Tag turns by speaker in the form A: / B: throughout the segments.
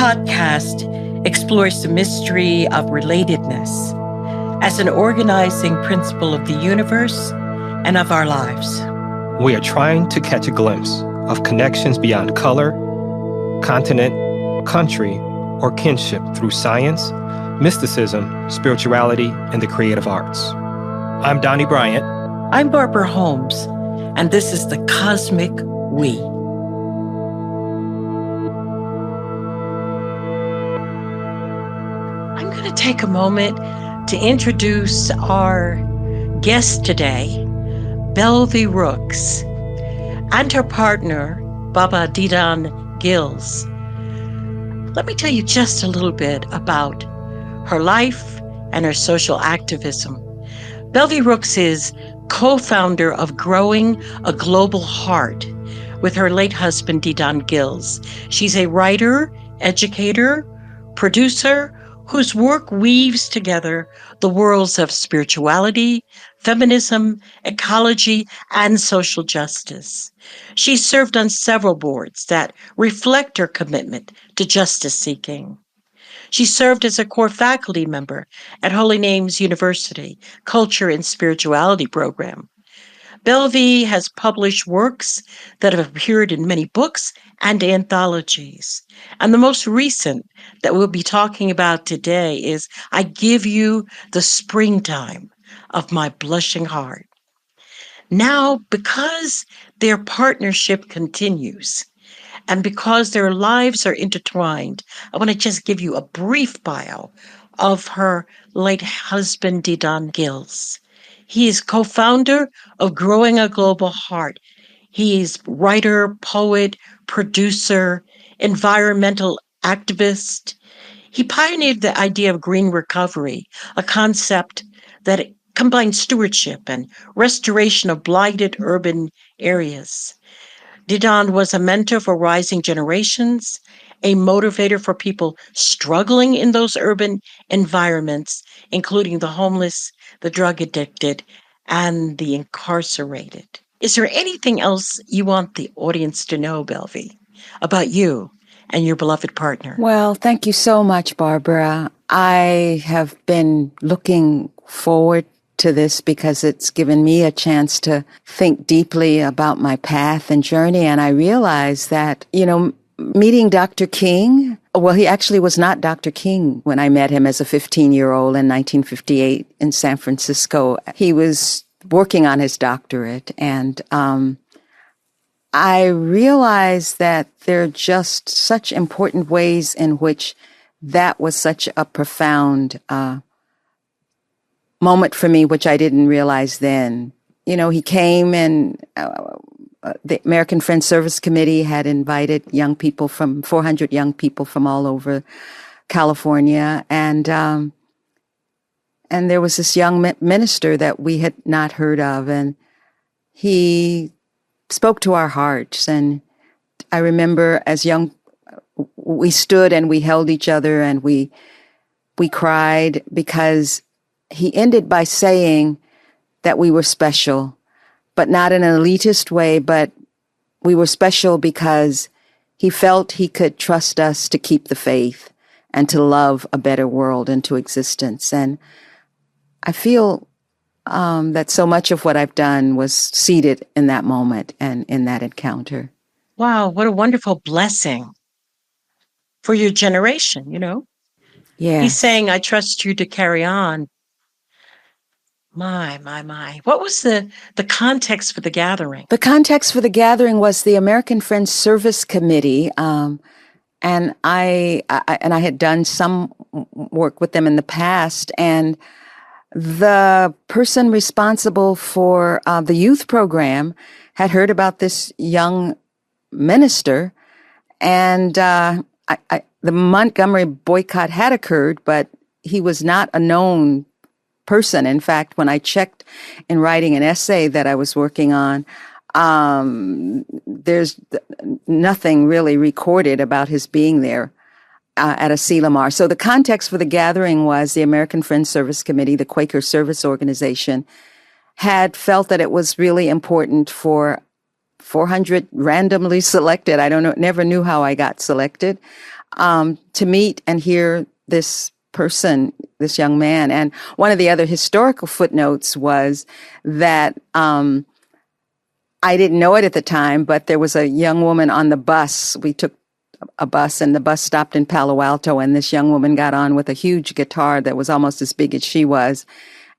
A: podcast explores the mystery of relatedness as an organizing principle of the universe and of our lives.
B: We are trying to catch a glimpse of connections beyond color, continent, country, or kinship through science, mysticism, spirituality, and the creative arts. I'm Donny Bryant.
A: I'm Barbara Holmes, and this is the Cosmic We. I'm going to take a moment to introduce our guest today, Belvie Rooks, and her partner, Baba Didan Gills. Let me tell you just a little bit about her life and her social activism. Belvie Rooks is co-founder of Growing a Global Heart with her late husband, Didan Gills. She's a writer, educator, producer, whose work weaves together the worlds of spirituality, feminism, ecology, and social justice. She served on several boards that reflect her commitment to justice seeking. She served as a core faculty member at Holy Names University Culture and Spirituality program. Belvie has published works that have appeared in many books and anthologies. And the most recent that we'll be talking about today is I Give You the Springtime of My Blushing Heart. Now, because their partnership continues, and because their lives are intertwined, I want to just give you a brief bio of her late husband, Didan Gills. He is co-founder of Growing a Global Heart. He is writer, poet, producer, environmental activist. He pioneered the idea of green recovery, a concept that combines stewardship and restoration of blighted urban areas. Didan was a mentor for rising generations, a motivator for people struggling in those urban environments, including the homeless, the drug addicted, and the incarcerated. Is there anything else you want the audience to know, Belvie, about you and your beloved partner?
C: Well, thank you so much, Barbara. I have been looking forward to this because it's given me a chance to think deeply about my path and journey. And I realized that, meeting Dr. King, well, he actually was not Dr. King when I met him as a 15-year-old in 1958 in San Francisco. He was working on his doctorate. And I realized that there are just such important ways in which that was such a profound moment for me, which I didn't realize then. He came and the American Friends Service Committee had invited 400 young people from all over California. And there was this young minister that we had not heard of, and he spoke to our hearts. And I remember we stood and we held each other and we cried because he ended by saying that we were special, but not in an elitist way, but we were special because he felt he could trust us to keep the faith and to love a better world into existence. And I feel that so much of what I've done was seated in that moment and in that encounter.
A: Wow, what a wonderful blessing for your generation,
C: Yeah.
A: He's saying, I trust you to carry on. My. What was the context for the gathering?
C: The context for the gathering was the American Friends Service Committee, and I had done some work with them in the past, and the person responsible for the youth program had heard about this young minister, and the Montgomery boycott had occurred, but he was not a known person. In fact, when I checked in writing an essay that I was working on, there's nothing really recorded about his being there at a Lamar. So the context for the gathering was the American Friends Service Committee, the Quaker Service Organization, had felt that it was really important for 400 randomly selected. I don't know, never knew how I got selected, to meet and hear this person, this young man. And one of the other historical footnotes was that I didn't know it at the time, but there was a young woman on the bus. We took a bus, and the bus stopped in Palo Alto, and this young woman got on with a huge guitar that was almost as big as she was.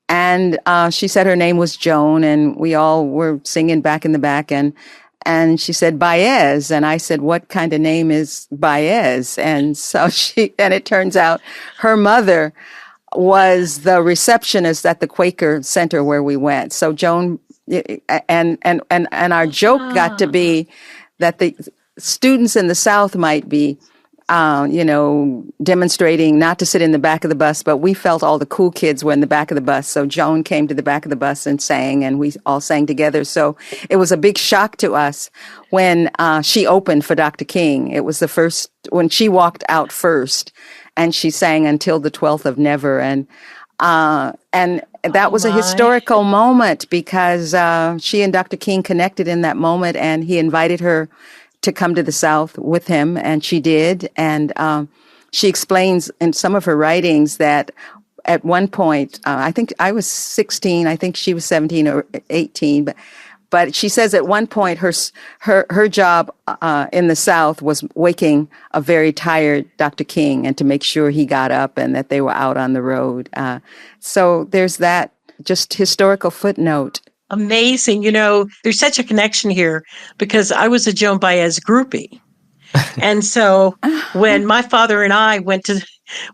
C: And she said her name was Joan, and we all were singing back in the back, and she said Baez, and I said, what kind of name is Baez? And so and it turns out her mother was the receptionist at the Quaker Center where we went. So Joan, and our joke got to be that the students in the South might be, demonstrating not to sit in the back of the bus, but we felt all the cool kids were in the back of the bus. So Joan came to the back of the bus and sang, and we all sang together. So it was a big shock to us when she opened for Dr. King. It was the first, when she walked out first, and she sang Until the 12th of Never. And that was a historical moment because she and Dr. King connected in that moment, and he invited her to come to the South with him, and she did. And she explains in some of her writings that at one point, I think I was 16, I think she was 17 or 18, but she says at one point her job in the South was waking a very tired Dr. King and to make sure he got up and that they were out on the road. So there's that just historical footnote.
A: Amazing. There's such a connection here because I was a Joan Baez groupie. And so when my father and I went to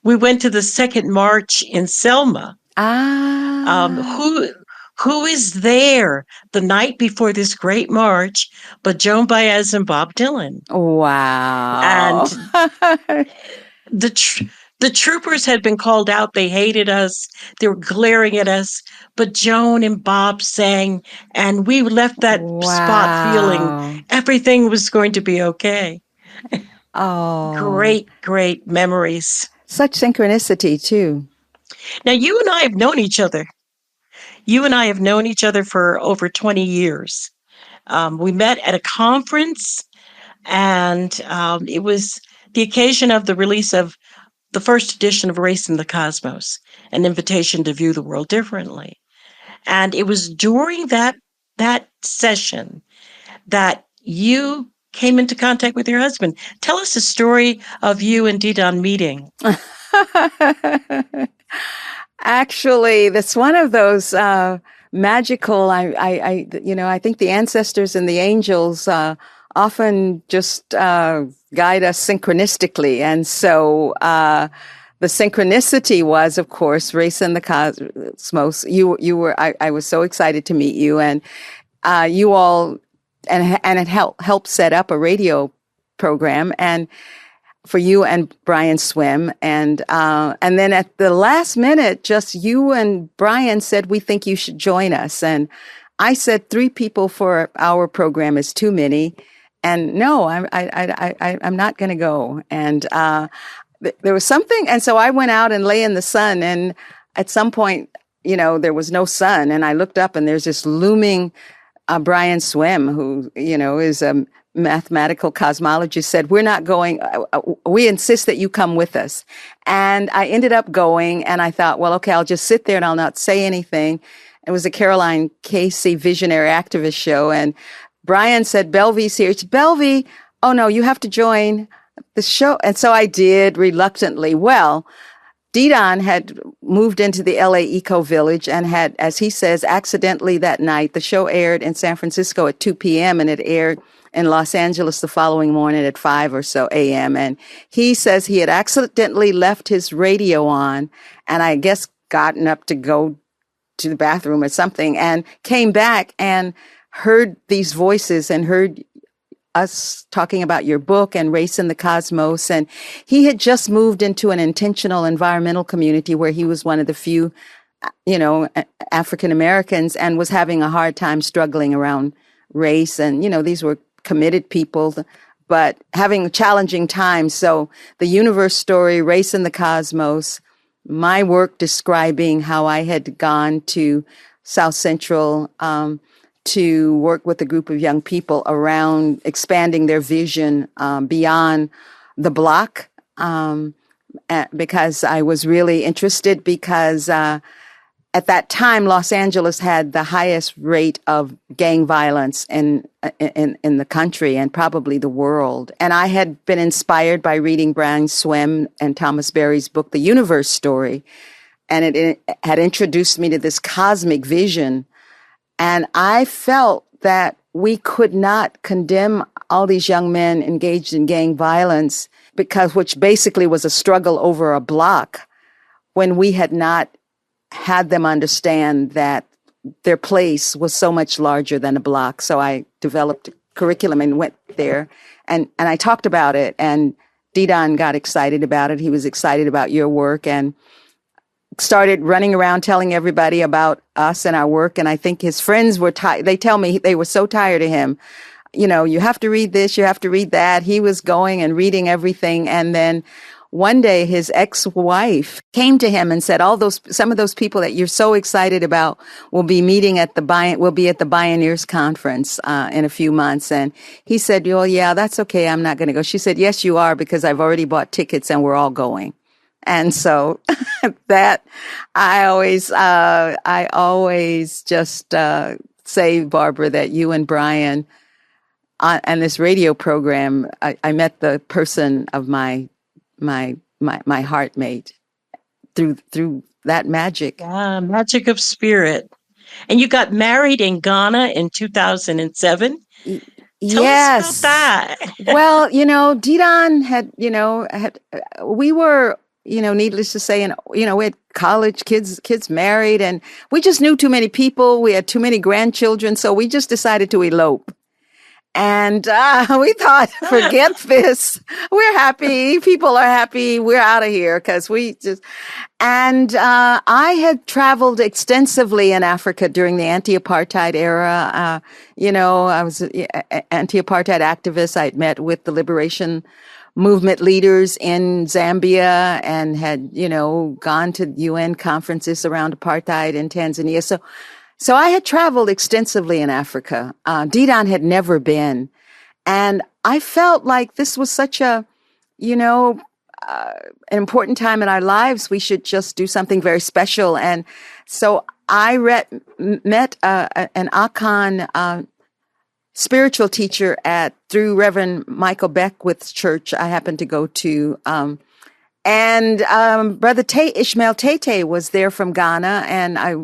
A: the second march in Selma, who is there the night before this great march but Joan Baez and Bob Dylan?
C: Wow.
A: And the troopers had been called out. They hated us. They were glaring at us. But Joan and Bob sang, and we left that spot feeling everything was going to be okay.
C: Oh.
A: Great, great memories.
C: Such synchronicity, too.
A: Now, you and I have known each other. You and I have known each other for over 20 years. We met at a conference, and it was the occasion of the release of the first edition of Race in the Cosmos, an invitation to view the world differently. And it was during that session that you came into contact with your husband. Tell us the story of you and Didon meeting.
C: Actually, that's one of those magical. I think the ancestors and the angels often just guide us synchronistically, and so the synchronicity was, of course, Race in the Cosmos. You were. I was so excited to meet you, and you all, and it helped set up a radio program, and for you and Brian Swim, and then at the last minute, just you and Brian said, we think you should join us. And I said 3 people for our program is too many. And no, I'm not going to go. And there was something. And so I went out and lay in the sun. And at some point, there was no sun. And I looked up and there's this looming Brian Swim, who, is a mathematical cosmologist, said, we're not going. We insist that you come with us. And I ended up going, and I thought, well, okay, I'll just sit there and I'll not say anything. It was a Caroline Casey visionary activist show. And Brian said, Belvie's here. It's Belvie. Oh no, you have to join the show. And so I did reluctantly. Well, Didon had moved into the LA Eco Village and had, as he says, accidentally that night, the show aired in San Francisco at 2 p.m. and it aired in Los Angeles the following morning at 5 or so a.m. And he says he had accidentally left his radio on and I guess gotten up to go to the bathroom or something and came back and heard these voices and heard us talking about your book and Race in the Cosmos. And he had just moved into an intentional environmental community where he was one of the few, African Americans and was having a hard time struggling around race. And, these were committed people, but having challenging times. So the universe story, Race in the Cosmos, my work describing how I had gone to South Central, to work with a group of young people around expanding their vision beyond the block, because I was really interested, because at that time, Los Angeles had the highest rate of gang violence in the country and probably the world. And I had been inspired by reading Brian Swimme and Thomas Berry's book, The Universe Story. And it had introduced me to this cosmic vision. And I felt that we could not condemn all these young men engaged in gang violence, which basically was a struggle over a block, when we had not had them understand that their place was so much larger than a block. So I developed a curriculum and went there, and I talked about it, and Didan got excited about it. He was excited about your work and started running around telling everybody about us and our work. And I think his friends were tired. They tell me they were so tired of him. You know, you have to read this, you have to read that. He was going and reading everything. And then one day his ex-wife came to him and said, some of those people that you're so excited about will be meeting at the Bioneers Conference in a few months. And he said, well, yeah, that's okay. I'm not going to go. She said, yes, you are, because I've already bought tickets and we're all going. And so that I always just say, Barbara, that you and Brian on this radio program, I met the person of my heart mate through that magic.
A: Yeah, magic of spirit. And you got married in Ghana in 2007. Tell us about that.
C: Well, Didan we were, needless to say, and, we had college kids married, and we just knew too many people. We had too many grandchildren. So we just decided to elope. And we thought, forget this. We're happy. People are happy. We're out of here, because and I had traveled extensively in Africa during the anti-apartheid era. I was an anti-apartheid activist. I'd met with the liberation movement leaders in Zambia and had, gone to UN conferences around apartheid in Tanzania. So I had traveled extensively in Africa. Didan had never been. And I felt like this was such an important time in our lives. We should just do something very special. And so I met an Akan spiritual teacher through Reverend Michael Beckwith's church I happened to go to. And Brother Ishmael Tete was there from Ghana. And I,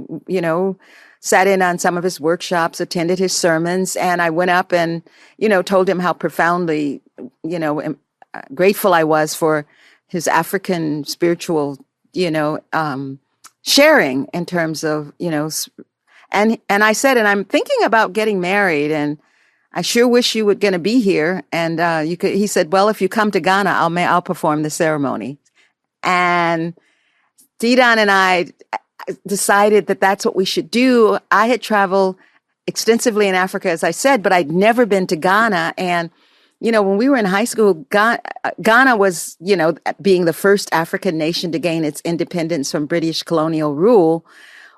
C: sat in on some of his workshops, attended his sermons, and I went up and, told him how profoundly, grateful I was for his African spiritual, sharing in terms of, and I said, and I'm thinking about getting married, and I sure wish you were going to be here. And he said, well, if you come to Ghana, I'll perform the ceremony. And Didan and I decided that that's what we should do. I had traveled extensively in Africa, as I said, but I'd never been to Ghana. And, when we were in high school, Ghana was, being the first African nation to gain its independence from British colonial rule,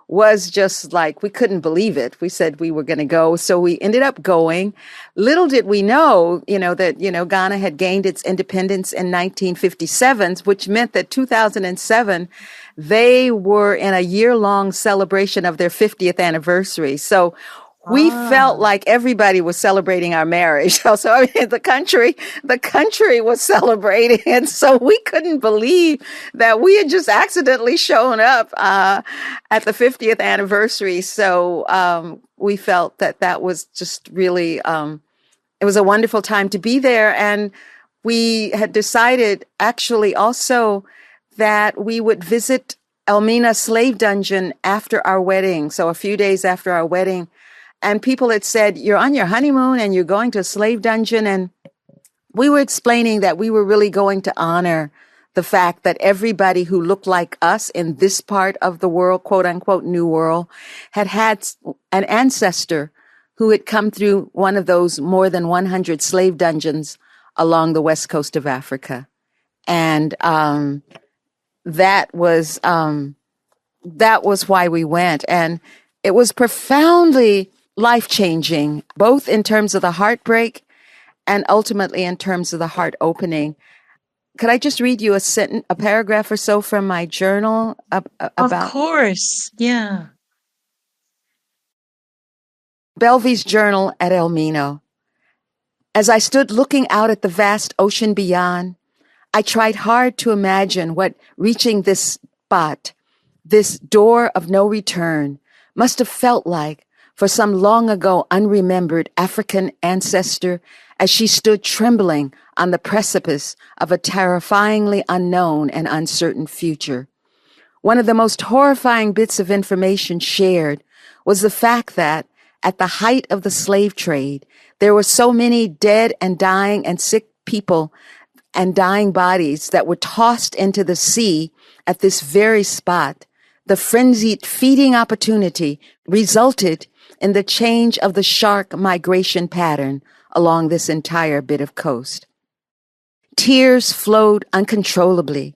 C: was just like, we couldn't believe it. We said we were going to go. So we ended up going. Little did we know, that, Ghana had gained its independence in 1957, which meant that 2007, they were in a year-long celebration of their 50th anniversary. So we felt like everybody was celebrating our marriage. So the country was celebrating. And so we couldn't believe that we had just accidentally shown up at the 50th anniversary. So we felt that was just really, it was a wonderful time to be there. And we had decided actually also that we would visit Elmina slave dungeon after our wedding. So a few days after our wedding. And people had said, you're on your honeymoon and you're going to a slave dungeon. And we were explaining that we were really going to honor the fact that everybody who looked like us in this part of the world, quote unquote, new world, had an ancestor who had come through one of those more than 100 slave dungeons along the west coast of Africa. And that was why we went. And it was profoundly life-changing, both in terms of the heartbreak and ultimately in terms of the heart opening. Could I just read you a paragraph or so from my journal
A: Of
C: about
A: course. Yeah.
C: Belvie's journal at El Mino? As I stood looking out at the vast ocean beyond, I tried hard to imagine what reaching this spot, this door of no return, must have felt like for some long ago unremembered African ancestor as she stood trembling on the precipice of a terrifyingly unknown and uncertain future. One of the most horrifying bits of information shared was the fact that, at the height of the slave trade, there were so many dead and dying and sick people and dying bodies that were tossed into the sea at this very spot. The frenzied feeding opportunity resulted in the change of the shark migration pattern along this entire bit of coast. Tears flowed uncontrollably.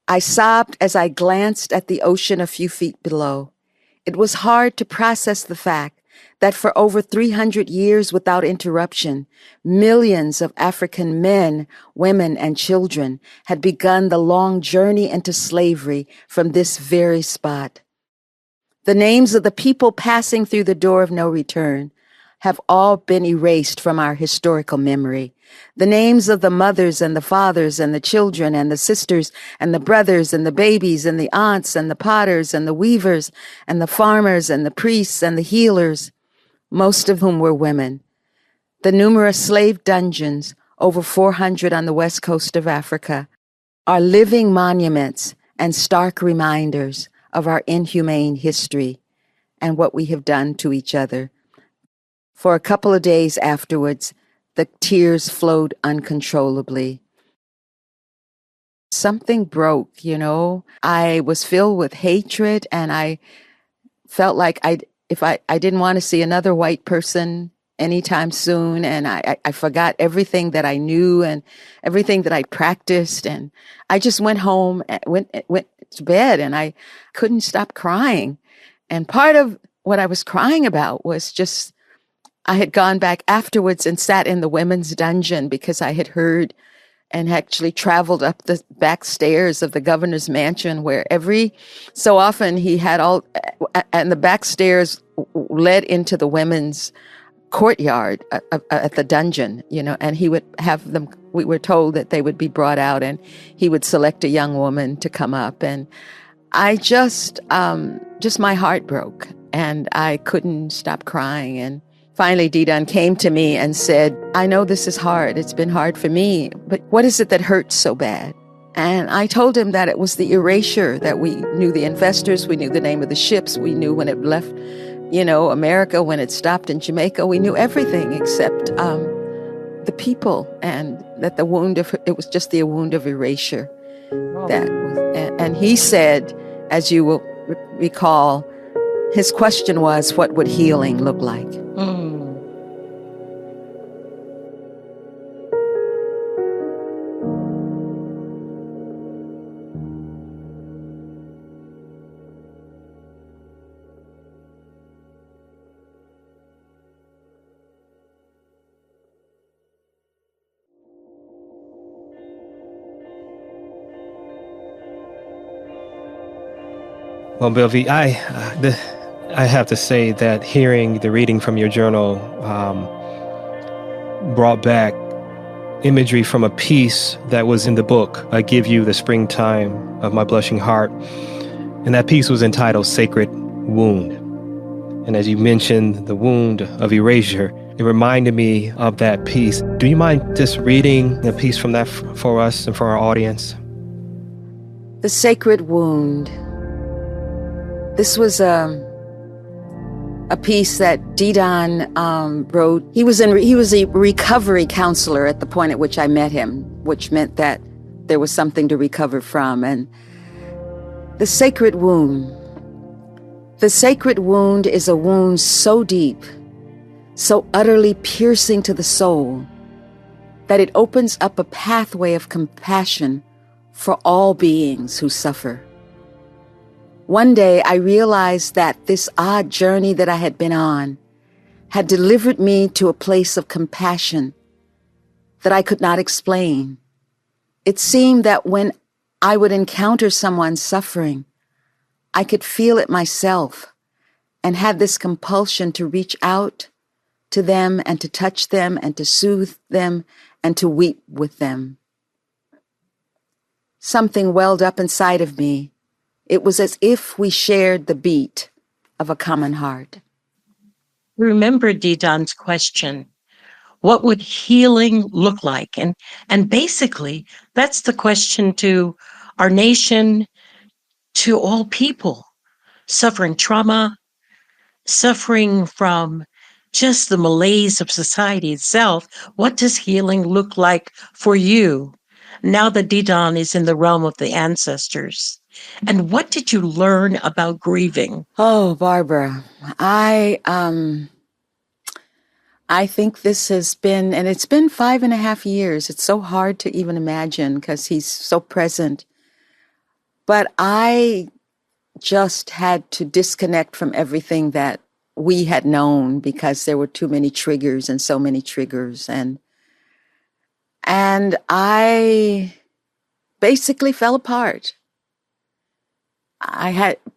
C: I sobbed as I glanced at the ocean a few feet below. It was hard to process the fact that for over 300 years without interruption, millions of African men, women, and children had begun the long journey into slavery from this very spot. The names of the people passing through the door of no return have all been erased from our historical memory. The names of the mothers and the fathers and the children and the sisters and the brothers and the babies and the aunts and the potters and the weavers and the farmers and the priests and the healers, most of whom were women. The numerous slave dungeons, over 400 on the west coast of Africa, are living monuments and stark reminders of our inhumane history and what we have done to each other. For a couple of days afterwards, the tears flowed uncontrollably. Something broke, I was filled with hatred, and I felt like I didn't want to see another white person anytime soon, and I forgot everything that I knew and everything that I practiced, and I just went home, went to bed, and I couldn't stop crying. And part of what I was crying about was just, I had gone back afterwards and sat in the women's dungeon because I had heard and actually traveled up the back stairs of the governor's mansion, where every so often he had and the back stairs led into the women's courtyard at the dungeon, and he would have them, we were told that they would be brought out, and he would select a young woman to come up. And I just my heart broke, and I couldn't stop crying. And finally, Didan came to me and said, I know this is hard. It's been hard for me, but what is it that hurts so bad? And I told him that it was the erasure, that we knew the investors, we knew the name of the ships, we knew when it left, America, when it stopped in Jamaica. We knew everything except the people, and that it was just the wound of erasure. And he said, as you will recall, his question was, what would healing look like?
B: Well, Belvie, I have to say that hearing the reading from your journal brought back imagery from a piece that was in the book, I Give You the Springtime of My Blushing Heart. And that piece was entitled Sacred Wound. And as you mentioned, the wound of erasure, it reminded me of that piece. Do you mind just reading a piece from that for us and for our audience?
C: The Sacred Wound. This was a piece that Didan wrote. He was a recovery counselor at the point at which I met him, which meant that there was something to recover from. And the sacred wound. The sacred wound is a wound so deep, so utterly piercing to the soul, that it opens up a pathway of compassion for all beings who suffer. One day I realized that this odd journey that I had been on had delivered me to a place of compassion that I could not explain. It seemed that when I would encounter someone suffering, I could feel it myself and had this compulsion to reach out to them and to touch them and to soothe them and to weep with them. Something welled up inside of me. It was as if we shared the beat of a common heart.
A: Remember Didon's question, what would healing look like? And basically, that's the question to our nation, to all people suffering trauma, suffering from just the malaise of society itself. What does healing look like for you now that Didon is in the realm of the ancestors? And what did you learn about grieving?
C: Oh, Barbara, I think this has been, and it's been 5.5 years. It's so hard to even imagine because he's so present. But I just had to disconnect from everything that we had known because there were too many triggers and so many triggers. And I basically fell apart.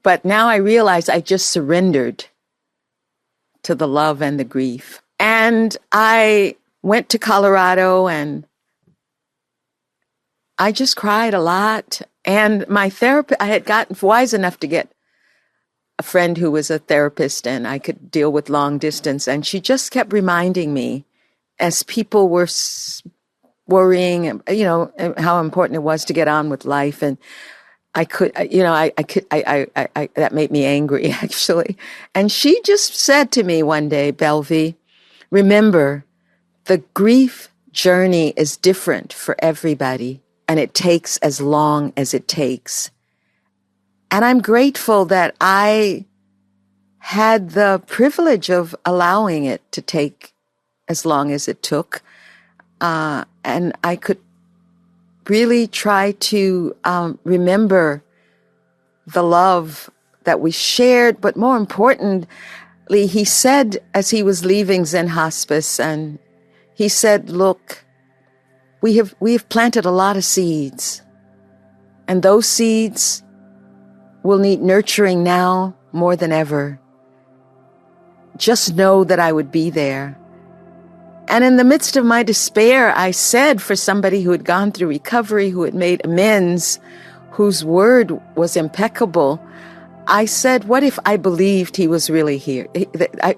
C: But now I realize I just surrendered to the love and the grief. And I went to Colorado and I just cried a lot. And my therapist, I had gotten wise enough to get a friend who was a therapist and I could deal with long distance. And she just kept reminding me as people were worrying, how important it was to get on with life. And that made me angry, actually. And she just said to me one day, Belvie, remember, the grief journey is different for everybody, and it takes as long as it takes. And I'm grateful that I had the privilege of allowing it to take as long as it took. And I could really try to remember the love that we shared, but more importantly, he said as he was leaving Zen Hospice, and he said, look, we have planted a lot of seeds, and those seeds will need nurturing now more than ever. Just know that I would be there. And in the midst of my despair, I said, for somebody who had gone through recovery, who had made amends, whose word was impeccable, I said, what if I believed he was really here?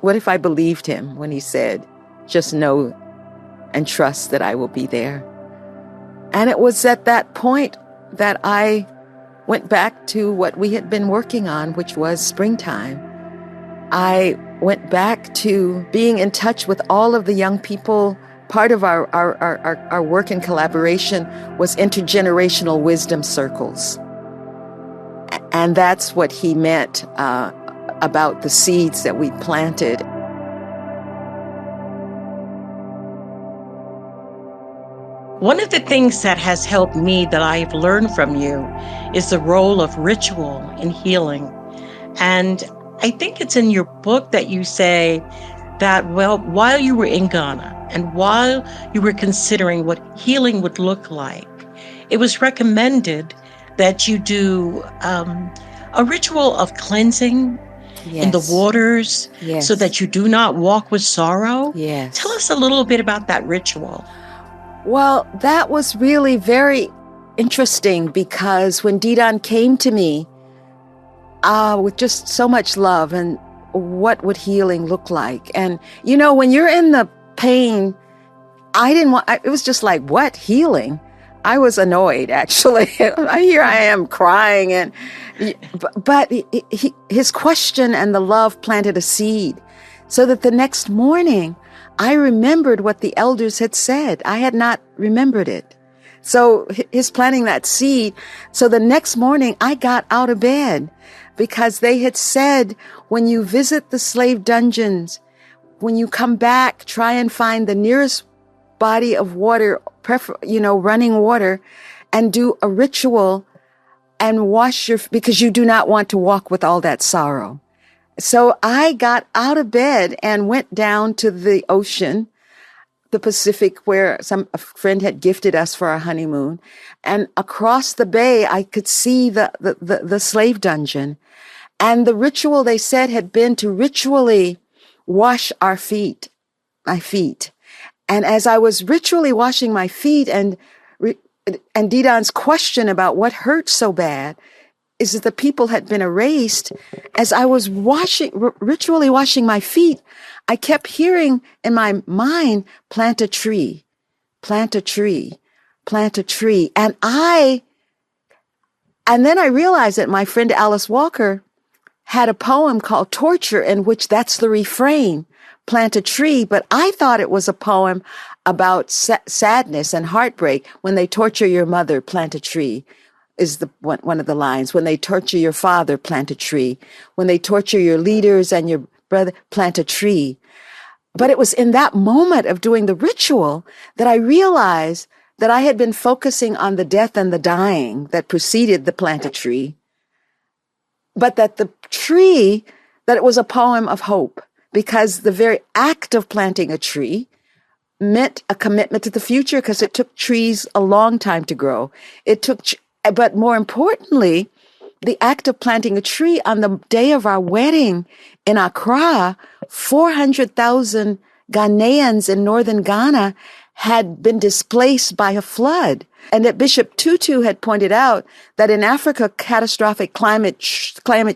C: What if I believed him when he said, just know and trust that I will be there? And it was at that point that I went back to what we had been working on, which was springtime. I went back to being in touch with all of the young people. Part of our work and collaboration was intergenerational wisdom circles. And that's what he meant about the seeds that we planted.
A: One of the things that has helped me that I've learned from you is the role of ritual in healing. And I think it's in your book that you say that, well, while you were in Ghana and while you were considering what healing would look like, it was recommended that you do a ritual of cleansing in the waters so that you do not walk with sorrow.
C: Yes.
A: Tell us a little bit about that ritual.
C: Well, that was really very interesting because when Didon came to me with just so much love and what would healing look like? And, when you're in the pain, it was just like, what, healing? I was annoyed, actually. Here I am crying. But his question and the love planted a seed so that the next morning I remembered what the elders had said. I had not remembered it. So his planting that seed. So the next morning I got out of bed because they had said, when you visit the slave dungeons, when you come back, try and find the nearest body of water, running water, and do a ritual and wash because you do not want to walk with all that sorrow. So I got out of bed and went down to the ocean, the Pacific, where a friend had gifted us for our honeymoon. And across the bay, I could see the slave dungeon. And the ritual, they said, had been to ritually wash my feet. And as I was ritually washing my feet, and Didon's question about what hurt so bad is that the people had been erased. As I was ritually washing my feet, I kept hearing in my mind, plant a tree, plant a tree, plant a tree. And then I realized that my friend Alice Walker had a poem called Torture, in which that's the refrain, plant a tree. But I thought it was a poem about sadness and heartbreak. When they torture your mother, plant a tree, is one of the lines. When they torture your father, plant a tree. When they torture your leaders and your brother, plant a tree. But it was in that moment of doing the ritual that I realized that I had been focusing on the death and the dying that preceded the plant a tree, but that the tree, that it was a poem of hope, because the very act of planting a tree meant a commitment to the future, because it took trees a long time to grow. But more importantly, the act of planting a tree on the day of our wedding in Accra, 400,000 Ghanaians in northern Ghana had been displaced by a flood. And that Bishop Tutu had pointed out that in Africa, catastrophic climate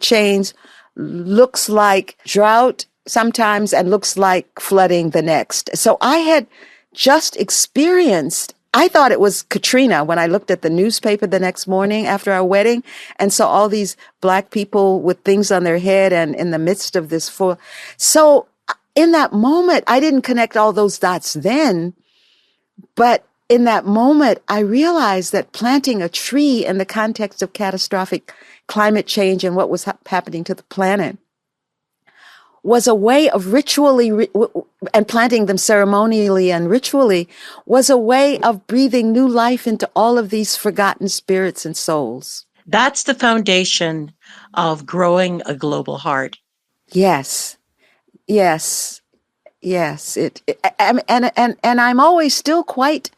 C: change looks like drought sometimes and looks like flooding the next. So I had just experienced, I thought it was Katrina when I looked at the newspaper the next morning after our wedding and saw all these Black people with things on their head and in the midst of this. So in that moment, I didn't connect all those dots then, but in that moment, I realized that planting a tree in the context of catastrophic climate change and what was happening to the planet was a way of ritually, and planting them ceremonially and ritually, was a way of breathing new life into all of these forgotten spirits and souls.
A: That's the foundation of growing a global heart.
C: Yes. Yes. Yes. And I'm always still quite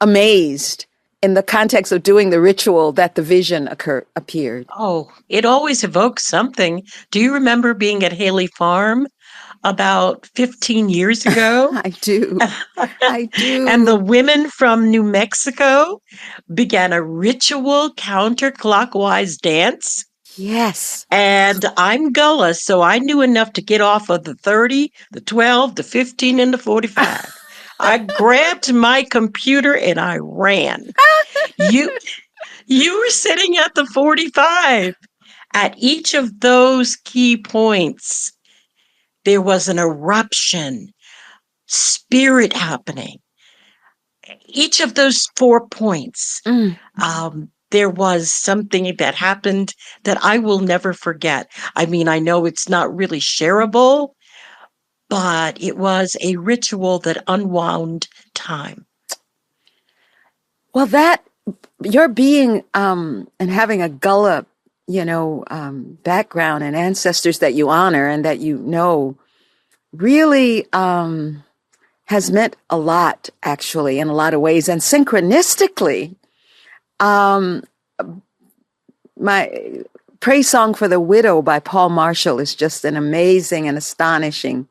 C: amazed in the context of doing the ritual that the vision appeared.
A: Oh, it always evokes something. Do you remember being at Haley Farm about 15 years ago?
C: I do. I do.
A: And the women from New Mexico began a ritual counterclockwise dance.
C: Yes.
A: And I'm Gullah, so I knew enough to get off of the 30, the 12, the 15, and the 45. I grabbed my computer and I ran. You were sitting at the 45. At each of those key points, there was an eruption, spirit happening. Each of those 4 points, there was something that happened that I will never forget. I mean, I know it's not really shareable, but it was a ritual that unwound time.
C: Well, that your being and having a Gullah, background and ancestors that you honor and that you know, really has meant a lot, actually, in a lot of ways. And synchronistically, my Praise Song for the Widow by Paul Marshall is just an amazing and astonishing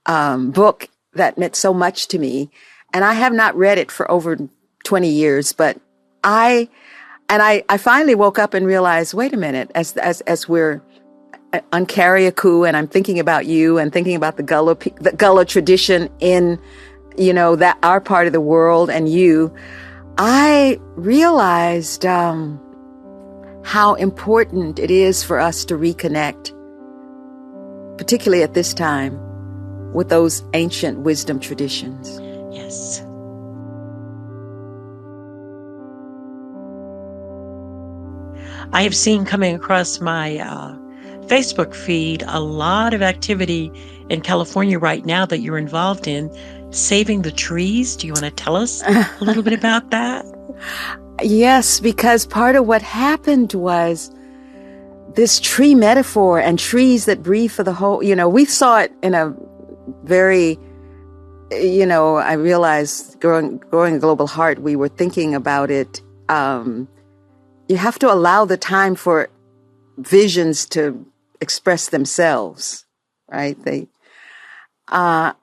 C: book that meant so much to me. And I have not read it for over 20 years, but I finally woke up and realized, wait a minute, as we're on Carriacou and I'm thinking about you and thinking about the Gullah tradition in, that our part of the world and you, I realized how important it is for us to reconnect, particularly at this time, with those ancient wisdom traditions.
A: Yes. I have seen coming across my Facebook feed a lot of activity in California right now that you're involved in, saving the trees. Do you want to tell us a little bit about that?
C: Yes, because part of what happened was this tree metaphor and trees that breathe for the whole, we saw it in a very, I realized growing a global heart, we were thinking about it. You have to allow the time for visions to express themselves, right? So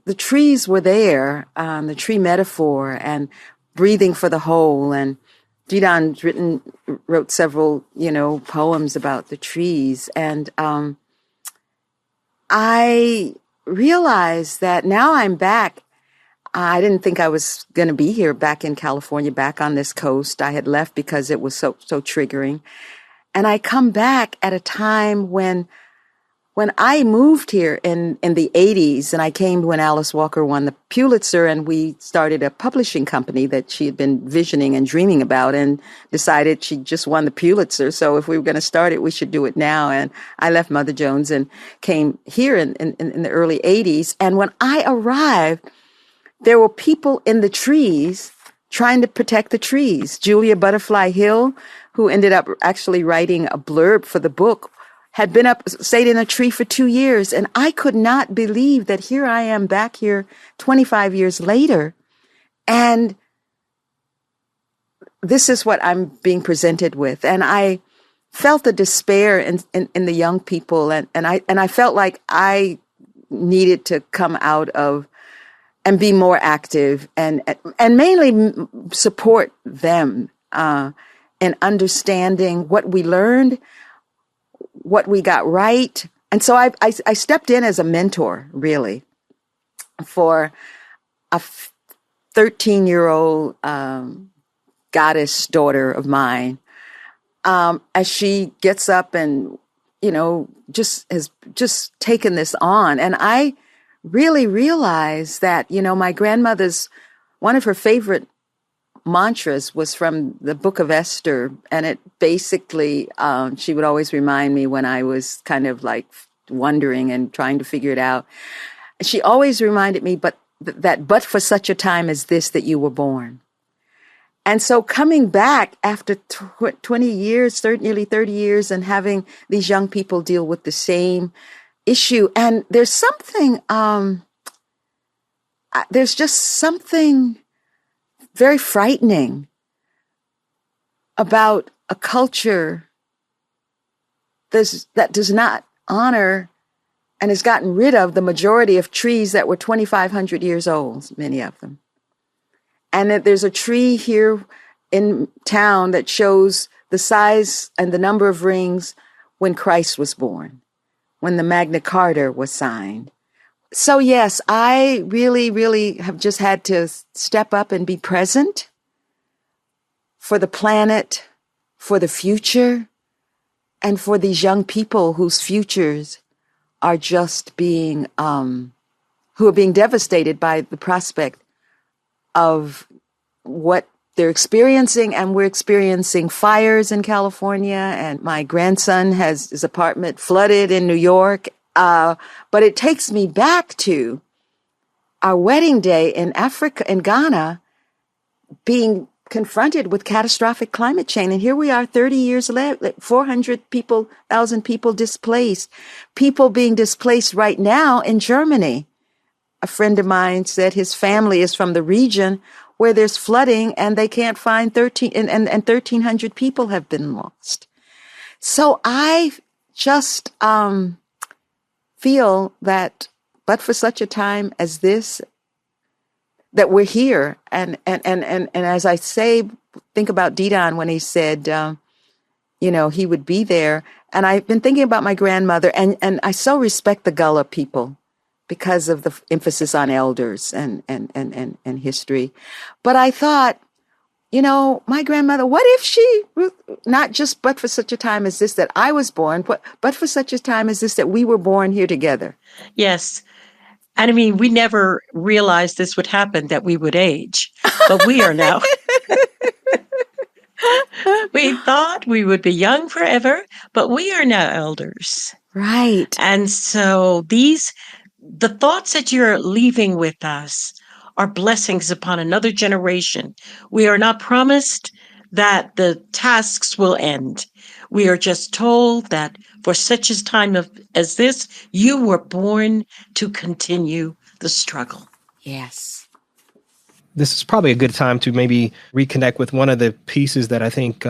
C: the trees were there, the tree metaphor and breathing for the whole. And Didon wrote several, poems about the trees. And I realized that now I'm back. I didn't think I was going to be here back in California, back on this coast. I had left because it was so triggering. And I come back at a time when I moved here in the 80s, and I came when Alice Walker won the Pulitzer, and we started a publishing company that she had been visioning and dreaming about, and decided she just won the Pulitzer. So if we were going to start it, we should do it now. And I left Mother Jones and came here in the early 80s. And when I arrived, there were people in the trees trying to protect the trees. Julia Butterfly Hill, who ended up actually writing a blurb for the book, had stayed in a tree for 2 years. And I could not believe that here I am back here 25 years later. And this is what I'm being presented with. And I felt the despair in the young people. And I felt like I needed to come out of and be more active and mainly support them in understanding what we learned, what we got right. And so I stepped in as a mentor, really, for a 13-year-old goddess daughter of mine, as she gets up and, just has just taken this on. And I really realized that, my grandmother's, one of her favorite mantras was from the Book of Esther. And it basically, she would always remind me when I was kind of like wondering and trying to figure it out. She always reminded me, but for such a time as this, that you were born. And so coming back after 20 years, nearly 30 years, and having these young people deal with the same issue. And there's something, there's just something very frightening about a culture that does not honor and has gotten rid of the majority of trees that were 2,500 years old, many of them. And that there's a tree here in town that shows the size and the number of rings when Christ was born, when the Magna Carta was signed. So yes, I really, really have just had to step up and be present for the planet, for the future, and for these young people whose futures are just being, who are being devastated by the prospect of what they're experiencing. And we're experiencing fires in California, and my grandson has his apartment flooded in New York. But it takes me back to our wedding day in Africa, in Ghana, being confronted with catastrophic climate change. And here we are 30 years later, 400,000 people displaced, people being displaced right now in Germany. A friend of mine said his family is from the region where there's flooding and they can't find 1,300 people have been lost. So I just feel that, but for such a time as this, that we're here. And as I say, think about Didon when he said, he would be there. And I've been thinking about my grandmother, and I so respect the Gullah people because of the emphasis on elders and history. But I thought, my grandmother, what if she, not just but for such a time as this that I was born, but for such a time as this that we were born here together.
A: Yes. And I mean, we never realized this would happen, that we would age, but we are now. We thought we would be young forever, but we are now elders.
C: Right.
A: And so the thoughts that you're leaving with us are blessings upon another generation. We are not promised that the tasks will end. We are just told that for such a time as this, you were born to continue the struggle.
C: Yes.
B: This is probably a good time to maybe reconnect with one of the pieces that I think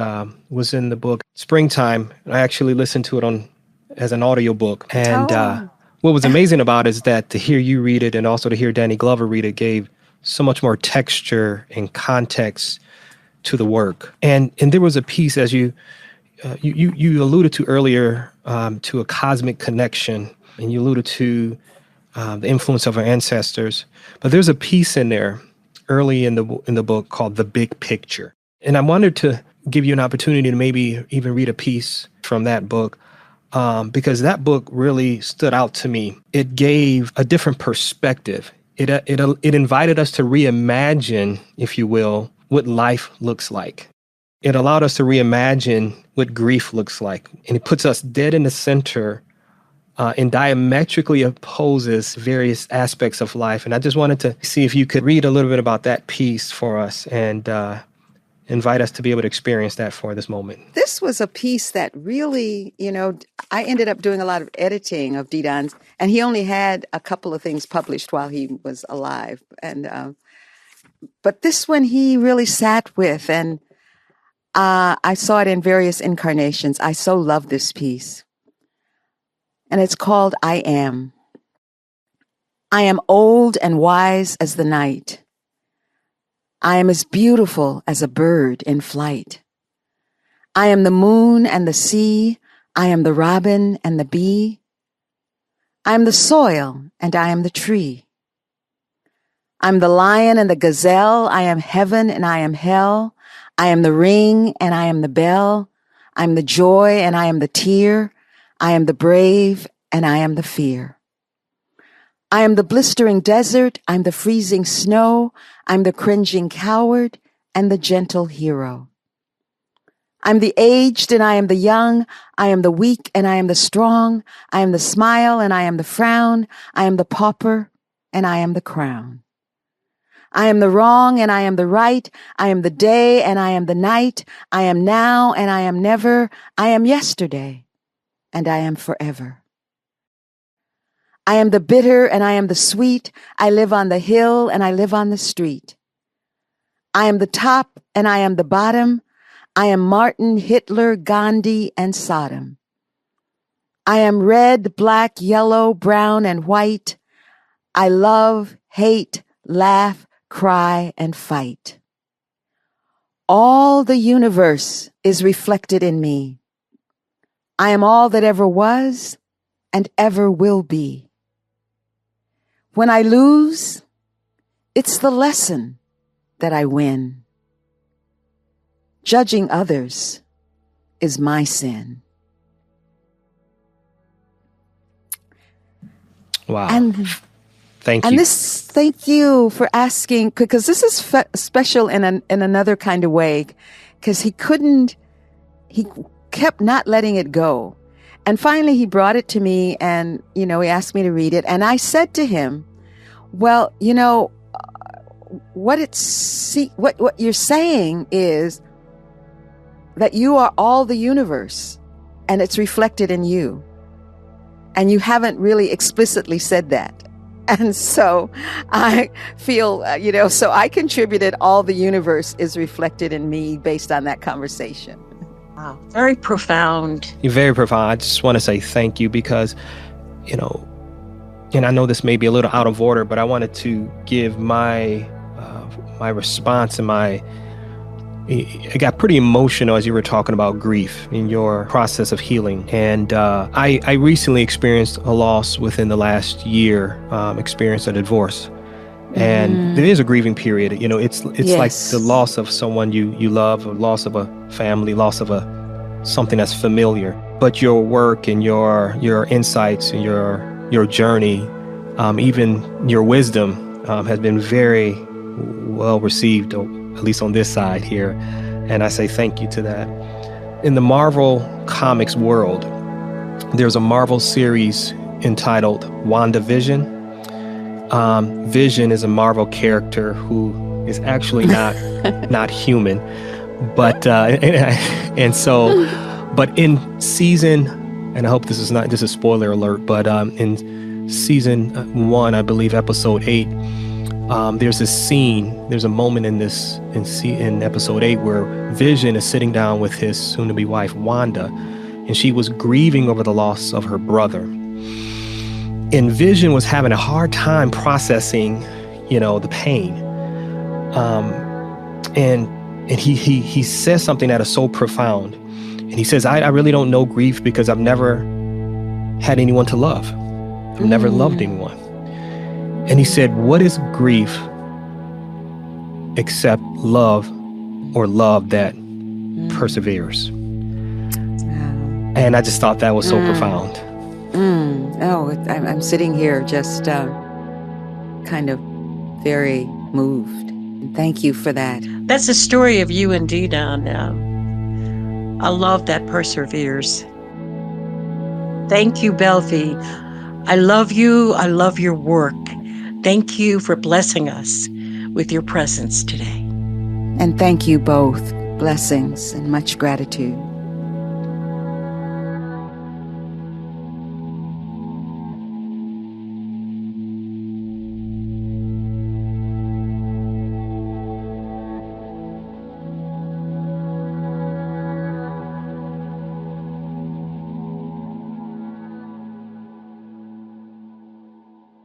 B: was in the book, Springtime. I actually listened to it as an audiobook. And what was amazing about it is that to hear you read it and also to hear Danny Glover read it gave so much more texture and context to the work. And there was a piece, as you alluded to earlier, to a cosmic connection, and you alluded to the influence of our ancestors. But there's a piece in there early in the book called The Big Picture. And I wanted to give you an opportunity to maybe even read a piece from that book, because that book really stood out to me. It gave a different perspective. It invited us to reimagine, if you will, what life looks like. It allowed us to reimagine what grief looks like. And it puts us dead in the center and diametrically opposes various aspects of life. And I just wanted to see if you could read a little bit about that piece for us and invite us to be able to experience that for this moment.
C: This was a piece that really, I ended up doing a lot of editing of Didon's, and he only had a couple of things published while he was alive. And but this one he really sat with, and I saw it in various incarnations. I so love this piece. And it's called I Am. I am old and wise as the night. I am as beautiful as a bird in flight. I am the moon and the sea. I am the robin and the bee. I am the soil and I am the tree. I'm the lion and the gazelle. I am heaven and I am hell. I am the ring and I am the bell. I'm the joy and I am the tear. I am the brave and I am the fear. I am the blistering desert. I'm the freezing snow. I'm the cringing coward and the gentle hero. I'm the aged and I am the young. I am the weak and I am the strong. I am the smile and I am the frown. I am the pauper and I am the crown. I am the wrong and I am the right. I am the day and I am the night. I am now and I am never. I am yesterday and I am forever. I am the bitter and I am the sweet. I live on the hill and I live on the street. I am the top and I am the bottom. I am Martin, Hitler, Gandhi, and Sodom. I am red, black, yellow, brown, and white. I love, hate, laugh, cry, and fight. All the universe is reflected in me. I am all that ever was and ever will be. When I lose, it's the lesson that I win. Judging others is my sin.
B: Wow.
C: And
B: thank you.
C: And thank you for asking, because this is special in another kind of way, because he kept not letting it go. And finally he brought it to me and, he asked me to read it. And I said to him, well, what you're saying is that you are all the universe and it's reflected in you. And you haven't really explicitly said that. And so I feel, so I contributed all the universe is reflected in me based on that conversation.
A: Wow, very profound.
B: You're very profound. I just want to say thank you because, and I know this may be a little out of order, but I wanted to give my response and I got pretty emotional as you were talking about grief in your process of healing. And I recently experienced a loss within the last year, experienced a divorce. And there is a grieving period. It's
C: Yes.
B: like the loss of someone you love, or loss of a family, loss of something that's familiar. But your work and your insights and your journey, even your wisdom has been very well received, at least on this side here. And I say thank you to that. In the Marvel Comics world, there's a Marvel series entitled WandaVision. Vision is a Marvel character who is actually not human, But and so, but in season, and I hope this is a spoiler alert, but in season 1, I believe episode 8, there's a moment in episode 8 where Vision is sitting down with his soon-to-be wife Wanda, and she was grieving over the loss of her brother. And Vision was having a hard time processing, the pain. And he says something that is so profound. And he says, I really don't know grief because I've never had anyone to love. I've never loved anyone. And he said, what is grief except love, or love that perseveres? And I just thought that was so profound.
C: Oh, I'm sitting here just kind of very moved. Thank you for that.
A: That's the story of you and Didon. A love that perseveres. Thank you, Belvie. I love you. I love your work. Thank you for blessing us with your presence today.
C: And thank you both. Blessings and much gratitude.